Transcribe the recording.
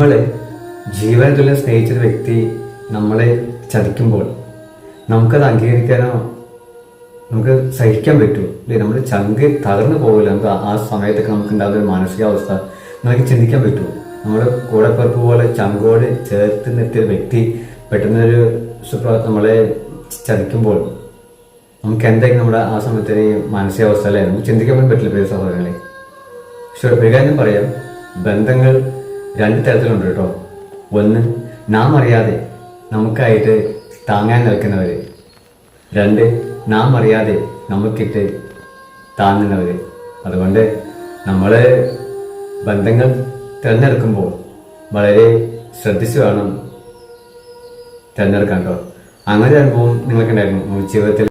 നമ്മള് ജീവൻ തുല്യം സ്നേഹിച്ചൊരു വ്യക്തി നമ്മളെ ചതിക്കുമ്പോൾ നമുക്കത് അംഗീകരിക്കാനോ നമുക്ക് സഹിക്കാൻ പറ്റുമോ അല്ലെ? നമ്മുടെ ചങ്ക് തകർന്നു പോകില്ല. നമുക്ക് ആ സമയത്തൊക്കെ നമുക്ക് ഉണ്ടാകുന്ന ഒരു മാനസികാവസ്ഥ നമുക്ക് ചിന്തിക്കാൻ പറ്റുമോ? നമ്മുടെ കൂടെപ്പിറപ്പ് പോലെ ചങ്കോട് ചേർത്ത് നിർത്തിയ വ്യക്തി പെട്ടെന്നൊരു നമ്മളെ ചതിക്കുമ്പോൾ നമുക്ക് എന്തായിരിക്കും നമ്മുടെ ആ സമയത്തെ മാനസികാവസ്ഥ അല്ലേ? നമുക്ക് ചിന്തിക്കാൻ പോലും പറ്റില്ല പ്രിയ സഹോദരങ്ങളെ. പക്ഷെ ഒരു കാര്യം പറയാം, ബന്ധങ്ങൾ രണ്ട് തരത്തിലുണ്ട് കേട്ടോ. ഒന്ന്, നാം അറിയാതെ നമുക്കായിട്ട് താങ്ങാൻ നിൽക്കുന്നവര്. രണ്ട്, നാം അറിയാതെ നമുക്കിട്ട് താങ്ങുന്നവര്. അതുകൊണ്ട് നമ്മൾ ബന്ധങ്ങൾ തിരഞ്ഞെടുക്കുമ്പോൾ വളരെ ശ്രദ്ധിച്ചു വേണം തിരഞ്ഞെടുക്കാൻ കേട്ടോ. അങ്ങനെ അനുഭവം നിങ്ങൾക്കുണ്ടായിരുന്നു ജീവിതത്തിൽ?